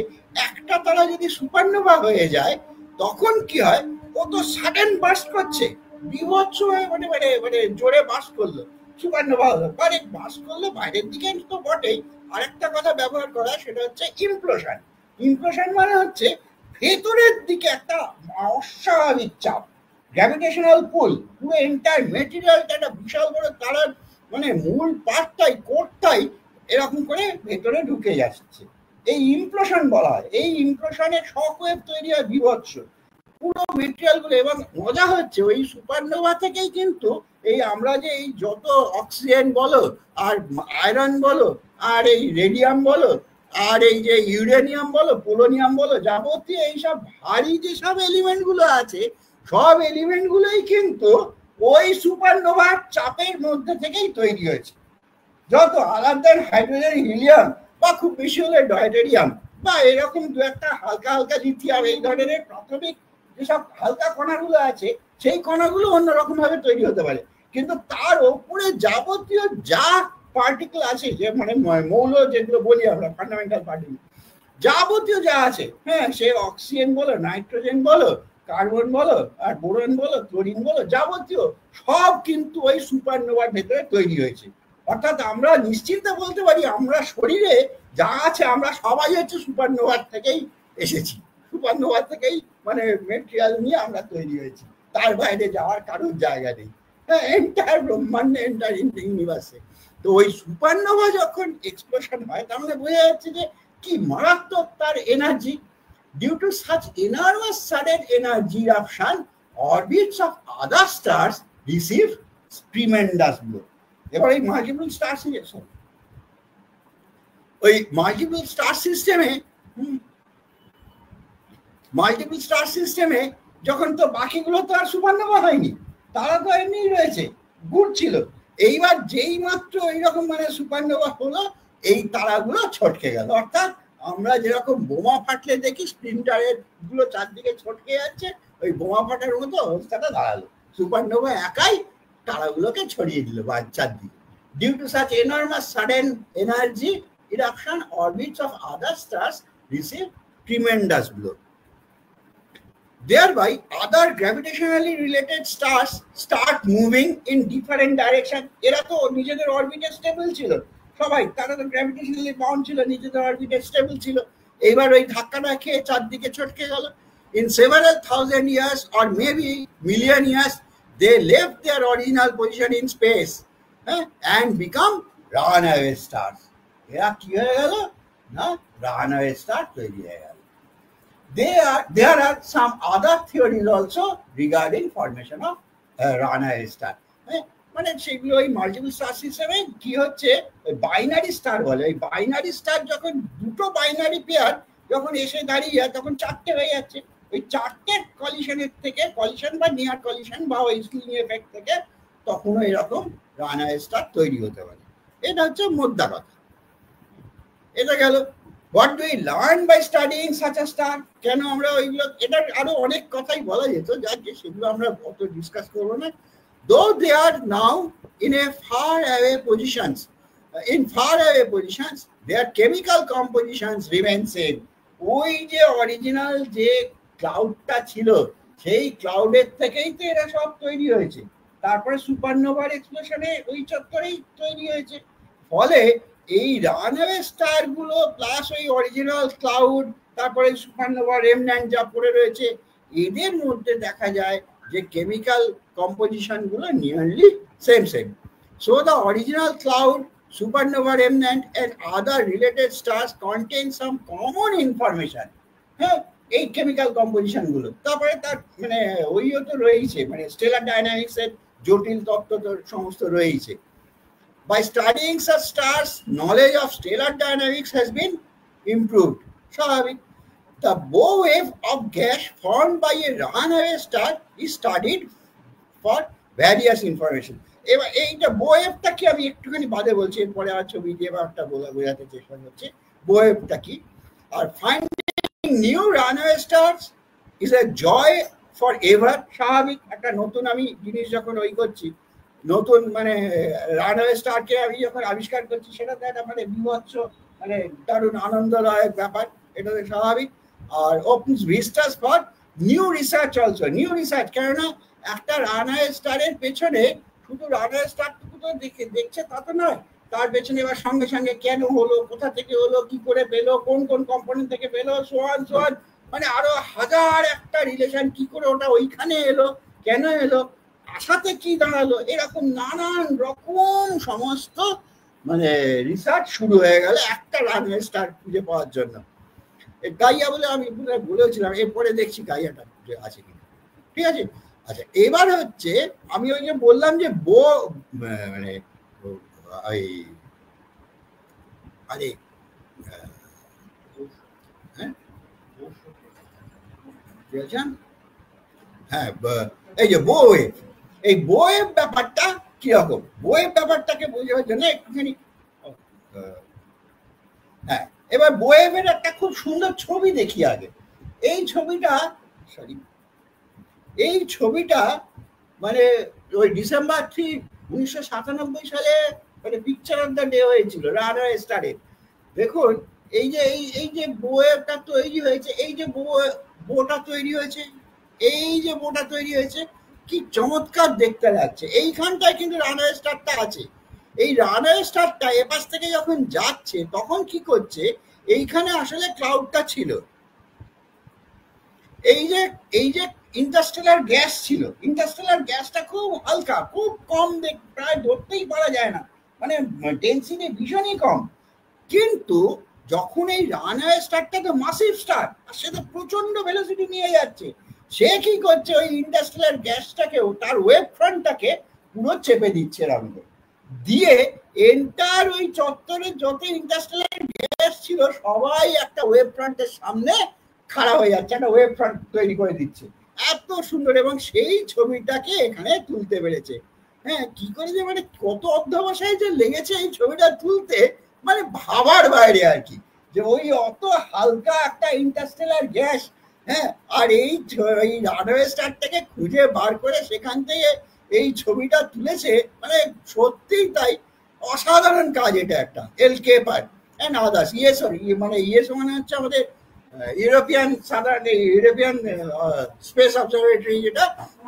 একটা তারা যদি সুপারনোভা হয়ে যায় তখন কি হয়, ও তো সাডেন বার্স্ট করছে, বিভৎস হয়ে মানে মানে মানে জোরে বার্স্ট করলো, সুপারনোভা হলো, মানে বার্স্ট করলো বাইরের দিকে তো বটেই, আরেকটা কথা ব্যবহার করা সেটা হচ্ছে ইমপ্লোশন। ইমপ্লোশন মানে হচ্ছে ভেতরের দিকে একটা অস্বাভাবিক চাপ, গ্র্যাভিটেশনাল পুল, পুরো এন্টায়ার মেটেরিয়ালটা একটা বিশাল বড় তারার মানে মূল পার্টটাই, কোরটাই এরকম করে ভেতরে ঢুকে যাচ্ছে, এই ইমপ্লোশন বলা হয়। এই ইমপ্লোশনের শকওয়েভ তৈরি হয় বিভৎস পুরো মেটেরিয়াল গুলো। এবং মজা হচ্ছে ওই সুপারনোভা থেকেই কিন্তু এই আমরা যে এই যত অক্সিজেন বলো আর আয়রন বলো আর এই রেডিয়াম বলো আর এই যে ইউরেনিয়াম বলো, পোলোনিয়াম বলো, যাবতীয় এইসব ভারী যেসব এলিমেন্ট গুলো আছে সব এলিমেন্ট গুলোই কিন্তু ওই সুপারনোভার চাপের মধ্যে থেকেই তৈরি হয়েছে। যত আলাদা হাইড্রোজেন, হিলিয়াম বা খুব বেশি হলে ডয়টেরিয়াম বা এরকম দু একটা হালকা হালকা লিথিয়াম, এই ধরনের প্রাথমিক যেসব হালকা কণাগুলো আছে সেই কণাগুলো অন্যরকম ভাবে তৈরি হতে পারে। কিন্তু তার ওপরে যাবতীয় যা পার্টিকেল আছে, যে মানে মৌল যেগুলো বলি আমরা ফান্ডামেন্টাল পার্টিকেল, যাবতীয় যা আছে, হ্যাঁ, সে অক্সিজেন বলো, নাইট্রোজেন বলো, কার্বন বলো আর বোরন বলো, ক্লোরিন বলো, যাবতীয় সব কিন্তু ওই সুপারনোভার ভেতরে তৈরি হয়েছে। অর্থাৎ আমরা নিশ্চিন্তে বলতে পারি আমরা শরীরে যা আছে আমরা সবাই হচ্ছে সুপারনোভার থেকেই এসেছি, সুপারনোভার থেকেই মানে মেটেরিয়াল নিয়ে আমরা তৈরি হয়েছি, তার বাইরে যাওয়ার কারোর জায়গা নেই, হ্যাঁ, এন্টায়ার ব্রহ্মাণ্ডে, এন্টায়ার ইউনিভার্সে। তো ওই সুপারনোভা যখন এক্সপ্লোশন হয় তার মানে বোঝা যাচ্ছে যে কি মারাত্মক তার energy. Due to such enormous sudden energy eruption, orbits of other stars receive tremendous blow. এবার এই মাল্টিপল স্টার সিস্টেম, ওই মাল্টিপল স্টার সিস্টেমে যখন তো বাকিগুলো তো আর সুপারনোভা হয়নি, তারা তো এমনি রয়েছে, ঘুরছিল। এইবার যেই মাত্র এইরকম মানে সুপারনোভা হলো, এই তারাগুলো ছটকে গেল। অর্থাৎ আমরা যেরকম বোমা ফাটলে দেখি স্প্লিন্টারের গুলো চারদিকে ছটকে যাচ্ছে, ওই বোমা ফাটার মতো অবস্থাটা দাঁড়ালো। সুপারনোভা একাই তারাগুলোকে ছড়িয়ে দিল চারদিকে। Due to such enormous sudden energy eruption, orbits of other stars receive tremendous blow. Thereby, other gravitationally related stars start moving in different direction. এরা তো নিজেদের অরবিটে স্টেবল ছিল সবাই, তারা তো গ্র্যাভিটেশনালি বাউন্ড ছিল, নিজেদের অরবিটে স্টেবল ছিল। এইবার ওই ধাক্কাটা খেয়ে চারদিকে ছটকে গেল। In several thousand years or maybe million years, they left their original position in space and become runaway stars. এরা কি হয়ে গেল না, রানওয়ে স্টার তৈরি হয়ে গেল। There are some other theories also regarding formation of runaway star. মানে সেগুলো ওই মাল্টিপল স্টার সিস্টেমে কি হচ্ছে, ওই বাইনারি স্টার বলে। ওই বাইনারি স্টার যখন দুটো বাইনারি পেয়ার যখন এসে দাঁড়িয়ে যায়, তখন চারটে হয়ে যাচ্ছে। ওই চারটে কলিশনের থেকে, কলিশন বা নিয়ার কলিশন বা ওই স্প্লিং এফেক্ট থেকে তখনও এরকম রানওয়ে স্টার তৈরি হতে পারে। এটা হচ্ছে মোদ্দা কথা। এটা গেল। What do we learn by studying such a star? কেন আমরা ওইগুলো, এটার আরো অনেক কথাই বলা যেত, যাকে সেগুলো আমরা অত ডিসকাস করবো না। Though they are now in far away positions, their chemical compositions remain same. ওই যে অরিজিনাল যে ক্লাউডটা ছিল, সেই ক্লাউডের থেকেই তো এরা সব তৈরি হয়েছে। তারপরে সুপারনোভার এক্সপ্লোশনে ওই চত্বরেই তৈরি হয়েছে। ফলে এই রানওয়ে স্টার গুলো প্লাস ওই অরিজিনাল ক্লাউড, তারপরে সুপারনোভা রেমন্যান্ট যা পড়ে রয়েছে, এদের মধ্যে দেখা যায় যে কেমিক্যাল কম্পোজিশন গুলো nearly same. So the original cloud, supernova remnant and other related stars contain some common information. হ্যাঁ, এই কেমিক্যাল কম্পোজিশন গুলো। তারপরে তার মানে ওইও তো রয়েছে, মানে স্টেলার ডাইনামিক্স এর জটিল তত্ত্ব তো সমস্ত রয়েছে। By studying such stars, knowledge of stellar dynamics has been improved. Swabhavik. The bow wave of gas formed by a runaway star is studied for various information. এবার এইটা বো ওয়েভটা কি আমি একটুখানি বাদে বলছি, এরপরে আর ছবি দিয়ে একটা বোঝাতে চেষ্টা করছি বো ওয়েভটা কি। আর finding new runaway stars is a joy forever এভার। স্বাভাবিক, একটা নতুন আমি জিনিস যখন ওই করছি, নতুন মানে রানওয়ে স্টারকে আমি যখন আবিষ্কার করছি, সেটা তো একটা মানে বিভৎস মানে দারুণ আনন্দদায়ক ব্যাপার, এটা তো স্বাভাবিক। আর opens vistas for new research also, new research. কেননা একটা রানওয়ে স্টারের পেছনে শুধু রানওয়ে স্টারটুকু তো দেখছে তা তো নয়, তার পেছনে এবার সঙ্গে সঙ্গে কেন হলো, কোথা থেকে হলো, কি করে পেলো, কোন কোন কম্পোনেন্ট থেকে পেলো, সোয়ান মানে আরো হাজার একটা রিলেশন, কি করে ওটা ওইখানে এলো, কেন এলো, আশাতে কি দাঁড়ালো, এরকম নানান রকম সমস্ত মানে রিসার্চ শুরু হয়ে গেল একটা রানওয়ে স্টার খুঁজে পাওয়ার জন্য। গাইয়া বলে আমি বলেছিলাম, এরপরে দেখছি গাইয়াটা আছে কিনা। ঠিক আছে, আচ্ছা এবার হচ্ছে আমি ওই যে বললাম যে বো মানে ওই আরে হ্যাঁ এই যে বো ওয়েভ, এই বো ওয়েভ ব্যাপারটা কিরকম, বো ওয়েভ ব্যাপারটাকে বোঝার জন্য একটুখানি হ্যাঁ, এবার বো ওয়েভের একটা খুব সুন্দর ছবি দেখি আগে। এই ছবিটা মানে ওই ডিসেম্বর 3, 1997 সালে মানে পিকচার অফ দ্য ডে হয়েছিল রানওয়ে স্টারের। দেখুন এই যে বো ওয়েভটা তৈরি হয়েছে, এই যে বোটা তৈরি হয়েছে, এই যে বোটা তৈরি হয়েছে, কি চমৎকার দেখতে লাগছে। এইখানটায় কিন্তু রানওয়ে স্টারটা আছে। এই রানওয়ে স্টারটা এপাশ থেকে যখন যাচ্ছে তখন কি করছে, এইখানে আসলে ক্লাউডটা ছিল, এই যে ইন্টারস্টেলার গ্যাস ছিল, ইন্টারস্টেলার গ্যাসটা খুব হালকা, খুব কম, প্রায় ধরতেই পারা যায় না, মানে ডেনসিটি ভীষণই কম। কিন্তু যখন এই রানওয়ে স্টারটা তো মাসিভ স্টার, আর সে তো প্রচন্ড ভেলোসিটি নিয়ে যাচ্ছে, সে কি করছে ওই ইন্ডাস্ট্রিয়াল গ্যাসটাকেও তার ওয়েব ফ্রন্টটাকে পুরো চেপে দিচ্ছে এরকম করে, দিয়ে এন্টার ওই চত্বরের যত ইন্ডাস্ট্রিয়াল গ্যাস ছিল সবাই একটা ওয়েব ফ্রন্টের সামনে খাড়া হয়ে যাচ্ছে, একটা ওয়েব ফ্রন্ট তৈরি করে দিচ্ছে, এত সুন্দর। এবং সেই ছবিটাকে এখানে তুলতে পেরেছে। হ্যাঁ, কি করে যে মানে কত অধ্যবসায় যে লেগেছে এই ছবিটা তুলতে, মানে ভাবার বাইরে আর কি, যে ওই অত হালকা একটা ইন্টারস্টেলার গ্যাস, হ্যাঁ, আর এই রানওয়ে স্টারটাকে খুঁজে বার করে সেখান থেকে এই ছবিটা তুলেছে, মানে সত্যিই তাই অসাধারণ কাজ এটা একটা। এল কেপার অ্যান্ড আদার্স, মানে মানে হচ্ছে আমাদের ইউরোপিয়ান স্পেস অবজারভেটরি যেটা,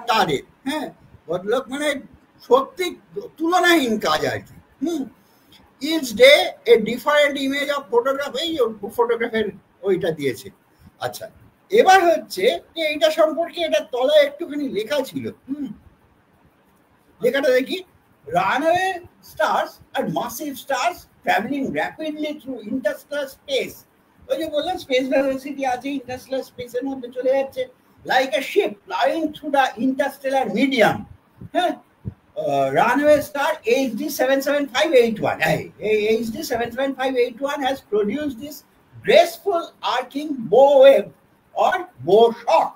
তাদের, হ্যাঁ, ভদ্রলোক মানে সত্যি তুলনাহীন কাজ আর কি। Each day a different image of photograph, এই ফটোগ্রাফের ওইটা দিয়েছে। আচ্ছা, এবার হচ্ছে যে এইটা সম্পর্কে এটার তলায় একটুখানি লেখা ছিল, লেখাটা দেখি। Runaway stars are massive stars travelling rapidly through interstellar space, ওই যে বললাম স্পেস ভেলোসিটি আছে, ইন্টারস্টেলার স্পেসের মধ্যে চলে যাচ্ছে, like a ship flying through the Interstellar medium. হ্যাঁ, runaway star HD 77581. HD 77581 has produced this graceful arcing bow wave or bow shock.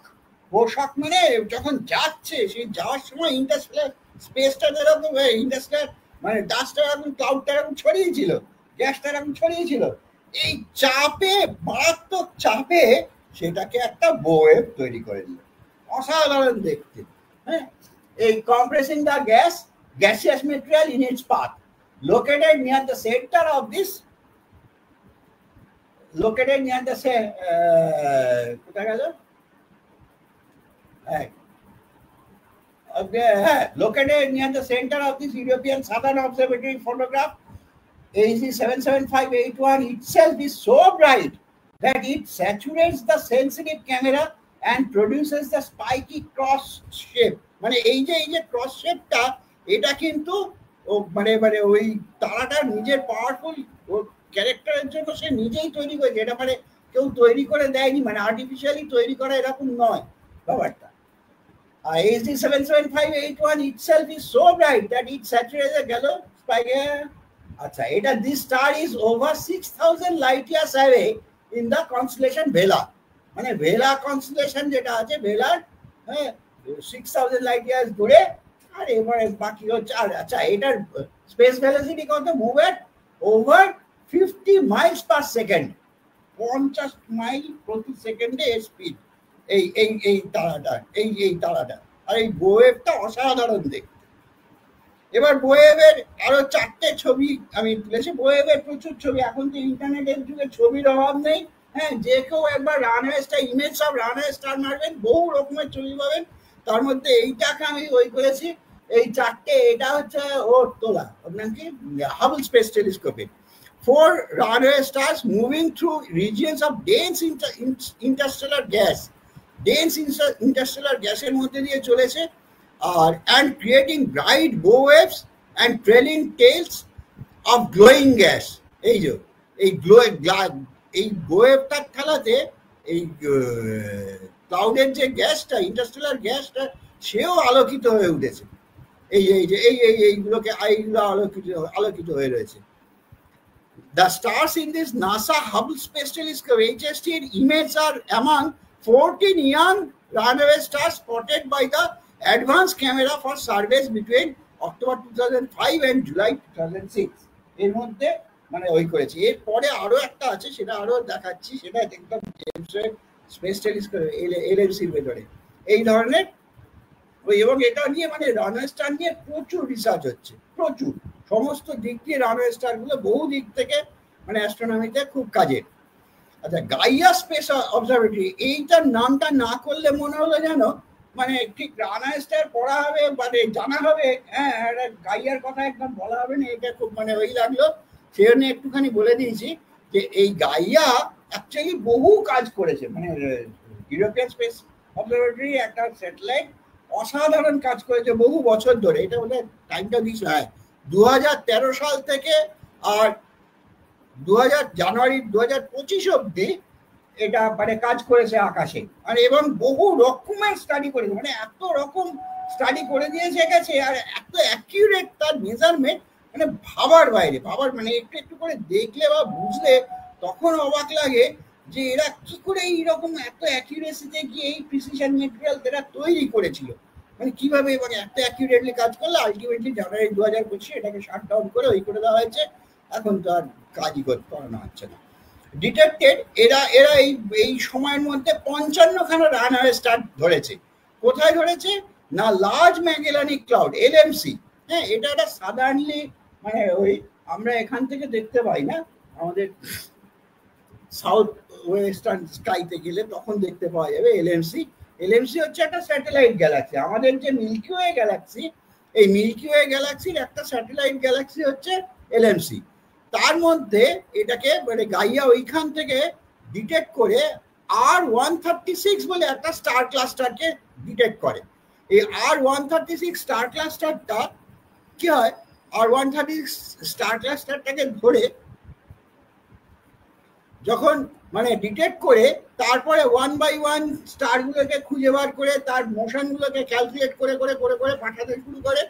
Bow shock মানে যখন যাচ্ছে, সেই যাওয়ার সময় ইন্টারস্টেলার স্পেসটা যেরকম, ইন্টারস্টেলার মানে ডাস্টটা এরকম, ক্লাউডটা এরকম ছড়িয়েছিল, গ্যাসটা এরকম ছড়িয়েছিল, এই চাপে, মারাত্মক চাপে সেটাকে একটা বো ওয়েভ তৈরি করে দিল, অসাধারণ দেখতে। হ্যাঁ, compressing the gaseous material in its path, located near the center of this, located near the center of this European Southern Observatory photograph. HD 77581 itself is so bright that it saturates the sensitive camera and produces the spiky cross shape. মানে এই যে cross শেপটা, এটা কিন্তু মানে ওই তারাটার নিজের powerful ক্যারেক্টারের জন্য সে নিজেই তৈরি করেছে, এটা মানে কেউ তৈরি করে দেয়নি, মানে আর্টিফিশিয়ালি তৈরি করা এরকম নয় ব্যাপারটা। আর HD 77581 itself is so bright that it saturates the galo spike. আচ্ছা, এটা this star is over 6000 light years away in the constellation Vela, মানে ভেলা কনস্টেলেশন যেটা আছে, ভেলার, হ্যাঁ, 6000 লাইট ইয়ার্স দূরে। আর এবারে বাকি হচ্ছে, আর আচ্ছা, এটার স্পেস ভেলোসিটি কত? Move at over 50 miles per second, 50 mile প্রতি সেকেন্ডে এর স্পিড এই তারাটা, এই তারাটা। আর এই বোয়েভটা অসাধারণ দেখতে। এবার বোয়েভের আরো 4টে ছবি আমি তুলেছি। বোয়েভের প্রচুর ছবি, এখন তো ইন্টারনেটের যুগে ছবির অভাব নেই। হ্যাঁ, যে কেউ একবার runaway star, image of runaway star মারবেন, বহু রকমের ছবি পাবেন। তার মধ্যে এইটাকে আমি ওই করেছি, এই 4টে, এটা হচ্ছে ওর তোলা, আপনার কি Hubble space টেলিস্কোপে। 4 runaway stars moving through regions of dense interstellar gas, dense interstellar গ্যাসের মধ্যে দিয়ে চলেছে, আর and creating bright bow waves and trailing tails of glowing gas. এই যে এই এই বোয়েভটার খেলাতে এই ক্লাউডের যে গ্যাসটা, ইন্টারস্টেলার গ্যাসটা, সেও আলোকিত হয়ে উঠেছে। এইগুলো আলোকিত হয়ে রয়েছে। The stars in this NASA Hubble Space Telescope HST images are among 14 young runaway stars spotted by the advanced camera for surveys between October 2005 and July 2006. এর মধ্যে মানে ওই করেছি। এরপরে আরো একটা আছে, সেটা আরো দেখাচ্ছি, সেটা একদম জেমস ওয়েব স্পেস টেলিস্কোপ LHCর ভেতরে এই ধরনের ওই, এবং এটা নিয়ে মানে রানওয়ে স্টার নিয়ে প্রচুর রিসার্চ হচ্ছে, প্রচুর, সমস্ত দিক দিয়ে রানওয়ে স্টার গুলো বহু দিক থেকে মানে অ্যাস্ট্রোনমিতে খুব কাজের। আচ্ছা, গাইয়া স্পেস অবজারভেটরি, এইটার নামটা না করলে মনে হলো যেন মানে ঠিক রানওয়ে স্টার পড়া হবে, মানে জানা হবে, হ্যাঁ, গাইয়ার কথা একদম বলা হবে না, এটা খুব মানে ওই লাগলো, সেই জন্য একটুখানি বলে দিয়েছি যে এই গাইয়া অ্যাকচুয়ালি বহু কাজ করেছে, মানে ইউরোপিয়ান স্পেস অবজারভেটরি একটা স্যাটেলাইট অসাধারণ কাজ করেছে বহু বছর ধরে। এটা বলে টাইমটা দিয়েছে 2013 সাল থেকে, আর জানুয়ারি 2025 অব্দি এটা মানে কাজ করেছে আকাশে, আর এবং বহু রকমের স্টাডি করেছে, মানে এত রকম স্টাডি করে দিয়েছে গেছে, আর এত অ্যাকিউরেট তার মেজারমেন্ট, মানে ভাবার বাইরে, মানে একটু একটু করে দেখলে বা বুঝলে তখন অবাক লাগে যে এরা কি করে এইরকম এত অ্যাকিউরেসিতে গিয়ে এই প্রিসিশন মেটেরিয়াল এরা তৈরি করেছিল, মানে কিভাবে মানে এত অ্যাকিউরেটলি কাজ করলে আলটিমেটলি জানুয়ারি 2025 এটাকে শাট ডাউন করে ওই করে দেওয়া হয়েছে, এখন তো আর কাজই করানো হচ্ছে না। ডিটেক্টেড এরা এই সময়ের মধ্যে 55খানা রানওয়ে স্টার ধরেছে। কোথায় ধরেছে না, লার্জ ম্যাগেলানিক ক্লাউড, এলএমসি। হ্যাঁ, এটা একটা সাধারণলি মানে ওই আমরা এখান থেকে দেখতে পাই না, আমাদের সাউথ ওয়েস্টার্ন স্কাইতে গেলে তখন দেখতে পাওয়া যাবে এলএমসি। এলএমসি হচ্ছে একটা স্যাটেলাইট গ্যালাক্সি। আমাদের যে মিল্কি ওয়ে গ্যালাক্সি, এই মিল্কি ওয়ে গ্যালাক্সির একটা স্যাটেলাইট গ্যালাক্সি হচ্ছে এলএমসি। তার মধ্যে এটাকে মানে গাইয়া ওইখান থেকে ডিটেক্ট করে R136 বলে একটা স্টার ক্লাস্টারকে ডিটেক্ট করে। এই R136 স্টার ক্লাস্টারটা কি হয়, R136 স্টার ক্লাস্টারটাকে ধরে যখন মানে ডিটেক্ট করে তারপরে 1 বাই 1 স্টারগুলোকে খুঁজে বার করে তার মোশনগুলোকে ক্যালকুলেট করে করে করে করে পাঠাতে শুরু করে।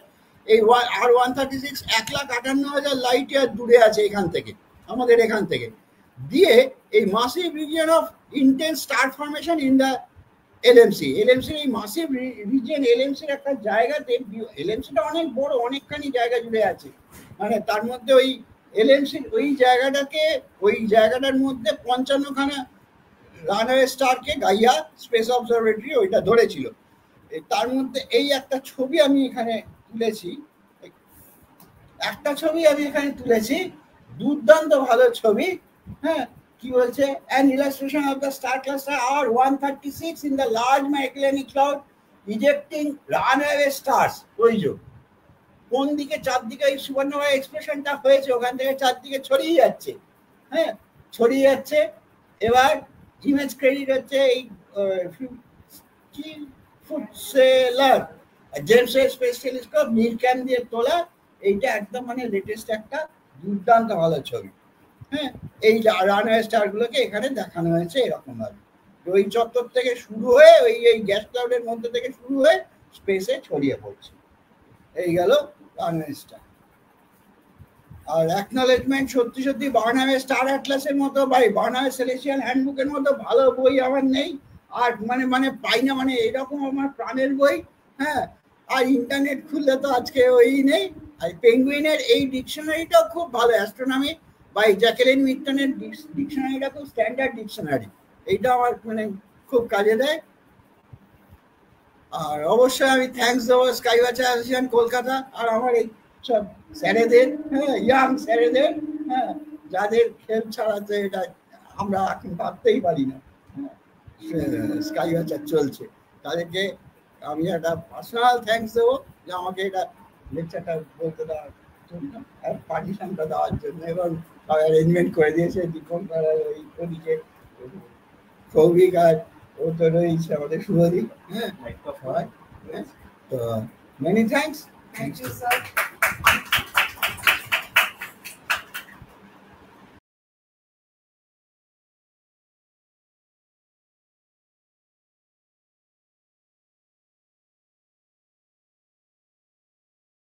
এই R136 1,58,000 লাইট ইয়ার দূরে আছে এখান থেকে, আমাদের এখান থেকে, দিয়ে এই massive region of intense star formation in the LMC. এলএমসির এই মাসিভ রিজিয়ন, এলএমসির একটা জায়গাতে, এলএমসিটা অনেক বড়, অনেকখানি জায়গা জুড়ে আছে, মানে তার মধ্যে ওই এলএমসির ওই জায়গাটার মধ্যে 55খানা রানওয়ে স্টারকে গাইয়া স্পেস অবজারভেটরি ওইটা ধরেছিল। তার মধ্যে এই একটা ছবি আমি এখানে তুলেছি, দুর্দান্ত ভালো ছবি। হ্যাঁ, কি বলছে, an illustration of the star cluster R136 in the large Magellanic cloud ejecting runaway stars। ওই যে কোন দিকে চারদিকে এই সুবর্ণময় এক্সপ্রেশনটা হয়েছে, ওখান থেকে চারদিকে ছড়িয়ে যাচ্ছে। হ্যাঁ, ছড়িয়ে যাচ্ছে। এবার ইমেজ ক্রেডিট হচ্ছে এই ফুটসেলার জেমস ওয়েব স্পেস টেলিস্কোপ মিরক্যাম দিয়ে তোলা। এইটা একদম মানে লেটেস্ট একটা দুর্দান্ত ভালো ছবি। হ্যাঁ, এই রানওয়ে স্টারগুলোকে এখানে দেখানো হয়েছে এরকম ভাবে, ওই চত্বর থেকে শুরু হয়ে এই গ্যাস ক্লাউডের মধ্যে থেকে শুরু হয়ে স্পেসে ছড়িয়ে পড়ছে। এই গেল রানওয়ে স্টার। আর অ্যাকনলেজমেন্ট, সত্যি সত্যি বার্নামে স্টার অ্যাটলাসের মতো বা বার্নামে সেলেস্টিয়াল হ্যান্ডবুকের মতো ভালো বই আমার নেই, আর মানে পাই না, মানে এরকম আমার প্রাণের বই। হ্যাঁ, আর ইন্টারনেট খুললে তো আজকে ওই নেই। আর পেঙ্গুইনের এই ডিকশনারিটাও খুব ভালো, অ্যাস্ট্রোনমি বাই জ্যাকেলিন মিল্টনের ডিকশনারিটা খুব স্ট্যান্ডার্ড ডিকশনারি, এইটা আমার মানে খুব কাজে দেয়। আর অবশ্যই আমি থ্যাঙ্কস দেবো স্কাই ওয়াচার অ্যাসোসিয়েশন কলকাতা আর আমার এই সব স্যারেদের, হ্যাঁ, ইয়াং স্যারেদের, হ্যাঁ, যাদের খেল ছাড়াতে এটা আমরা এখন ভাবতেই পারি না। স্কাই ওয়াচার চলছে, তাদেরকে আমি একটা পার্সোনাল থ্যাঙ্কস দেবো যে আমাকে এটা লেকচারটা বলতে দেওয়ার জন্য আর পারমিশনটা দেওয়ার জন্য, এবং অ্যারেঞ্জমেন্ট করে দিয়েছে দীপন পাড়ার ওদিকে সৌভিক, আর ও তো রয়েছে আমাদের শুভদীপ। হ্যাঁ, তো many thanks. Thank you, sir.